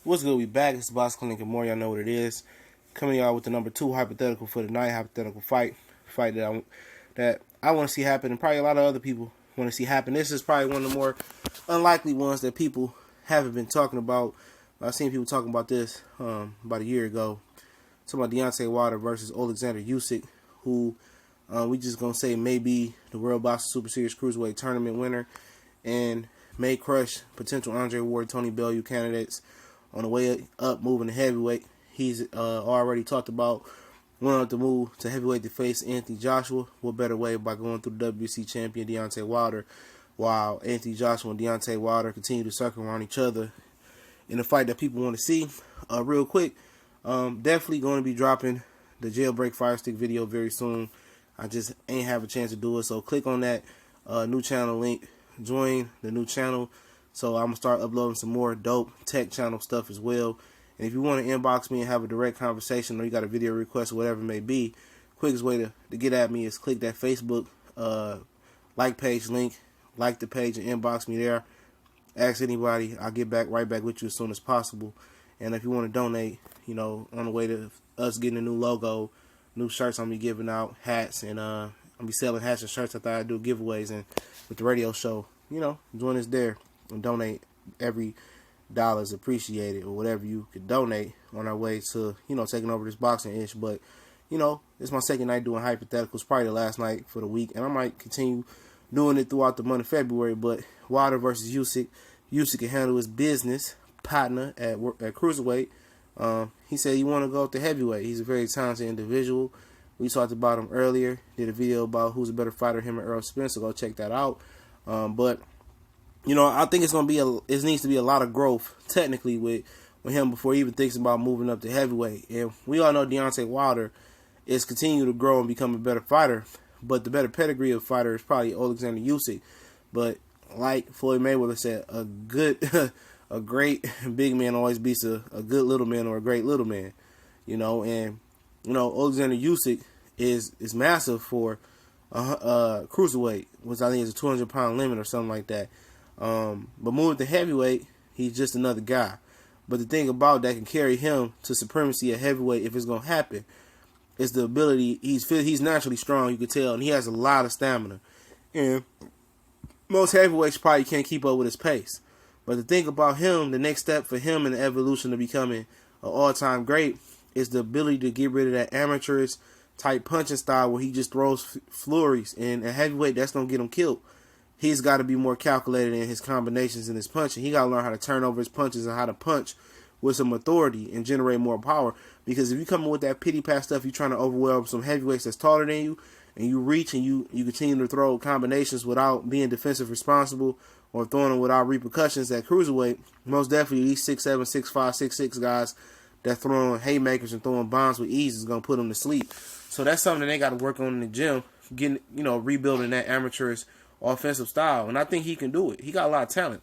What's good? We back. It's the Box Clinic and more. Y'all know what it is. Coming y'all with the number 2 hypothetical for the night. Hypothetical fight that I want to see happen, and probably a lot of other people want to see happen. This is probably one of the more unlikely ones that people haven't been talking about. I've seen people talking about this about a year ago. Talking about Deontay Wilder versus Oleksandr Usyk, who we just gonna say may be the World Boxing Super Series Cruiserweight Tournament winner, and may crush potential Andre Ward, Tony Bellew candidates on the way up, moving to heavyweight. He's already talked about wanting to move to heavyweight to face Anthony Joshua. What better way by going through the WBC champion Deontay Wilder, while Anthony Joshua and Deontay Wilder continue to circle around each other in a fight that people want to see. Real quick, definitely going to be dropping the Jailbreak Fire Stick video very soon. I just ain't have a chance to do it, so click on that new channel link, join the new channel. So I'm going to start uploading some more dope tech channel stuff as well. And if you want to inbox me and have a direct conversation, or you got a video request or whatever it may be, quickest way to get at me is click that Facebook like page link, like the page and inbox me there. Ask anybody, I'll get right back with you as soon as possible. And if you want to donate, on the way to us getting a new logo, new shirts I'm be giving out, hats, and I'll be selling hats and shirts. I thought I'd do giveaways, and with the radio show, join us there and donate. Every dollar is appreciated, or whatever you could donate on our way to, taking over this boxing itch. But, it's my second night doing hypotheticals, probably the last night for the week, and I might continue doing it throughout the month of February. But Wilder versus Usyk, Usyk can handle his business. Partner at Cruiserweight. He said he want to go up to heavyweight. He's a very talented individual. We talked about him earlier. Did a video about who's a better fighter, him and Earl Spencer. Go check that out. But I think it's gonna be it needs to be a lot of growth technically with him before he even thinks about moving up to heavyweight. And we all know Deontay Wilder is continuing to grow and become a better fighter. But the better pedigree of fighter is probably Oleksandr Usyk. But like Floyd Mayweather said, a great big man always beats a good little man or a great little man, and Oleksandr Usyk is massive for cruiserweight, which I think is a 200-pound limit or something like that. But moving to heavyweight, he's just another guy. But the thing about that can carry him to supremacy at heavyweight, if it's gonna happen, is the ability. He's naturally strong, you can tell, and he has a lot of stamina. And most heavyweights probably can't keep up with his pace. But the thing about him, the next step for him in the evolution to becoming an all-time great is the ability to get rid of that amateurish type punching style where he just throws flurries. And at heavyweight, that's going to get him killed. He's got to be more calculated in his combinations and his punching. He got to learn how to turn over his punches and how to punch with some authority and generate more power. Because if you come in with that pity-pat stuff, you're trying to overwhelm some heavyweights that's taller than you, and you reach and you continue to throw combinations without being defensive responsible, or throwing them without repercussions at cruiserweight, most definitely these 6'7", 6'5", 6'6" guys that throwing haymakers and throwing bombs with ease is going to put them to sleep. So that's something that they got to work on in the gym, getting, rebuilding that amateurish offensive style. And I think he can do it. He got a lot of talent.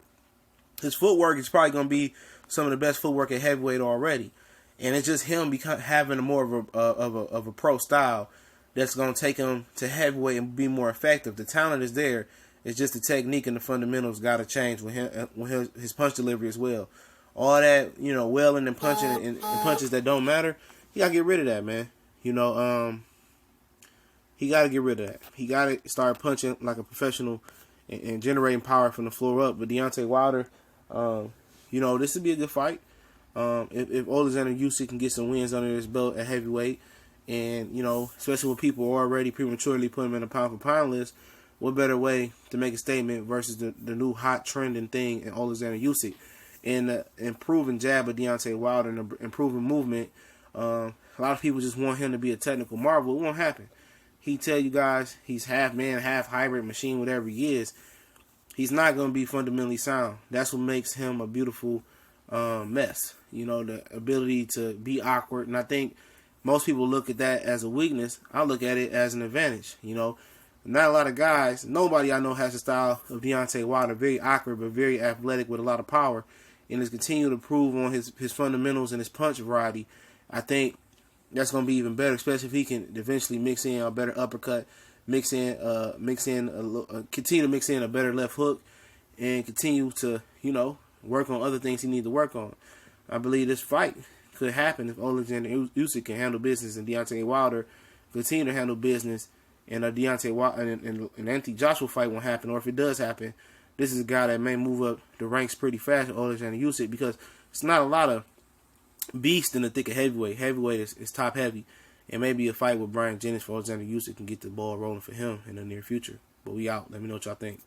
His footwork is probably going to be some of the best footwork at heavyweight already. And it's just him having more of a pro style that's going to take him to heavyweight and be more effective. The talent is there. It's just the technique and the fundamentals got to change with him, with his punch delivery as well. All that, wailing and punching and punches that don't matter, he got to get rid of that, man. He got to get rid of that. He got to start punching like a professional and generating power from the floor up. But Deontay Wilder, this would be a good fight. If Oleksandr Usyk can get some wins under his belt at heavyweight, and, especially when people are already prematurely putting him in a pound-for-pound list, what better way to make a statement versus the new hot trending thing in Oleksandr Usyk? And the improving jab of Deontay Wilder and the improving movement, a lot of people just want him to be a technical marvel. It won't happen. He tell you guys he's half man, half hybrid machine, whatever he is. He's not going to be fundamentally sound. That's what makes him a beautiful mess. The ability to be awkward. And I think most people look at that as a weakness. I look at it as an advantage, Not a lot of guys, nobody I know has the style of Deontay Wilder, very awkward but very athletic with a lot of power, and is continuing to prove on his fundamentals and his punch variety. I think that's going to be even better, especially if he can eventually mix in a better uppercut, continue to mix in a better left hook, and continue to, work on other things he needs to work on. I believe this fight could happen if Oleksandr Usyk can handle business and Deontay Wilder continue to handle business, and Deontay Wilder and Anthony Joshua fight won't happen. Or if it does happen, this is a guy that may move up the ranks pretty fast, Oleksandr Usyk, because it's not a lot of beast in the thick of heavyweight. Heavyweight is top heavy, and maybe a fight with Brian Jennings for Oleksandr Usyk can get the ball rolling for him in the near future. But we out. Let me know what y'all think.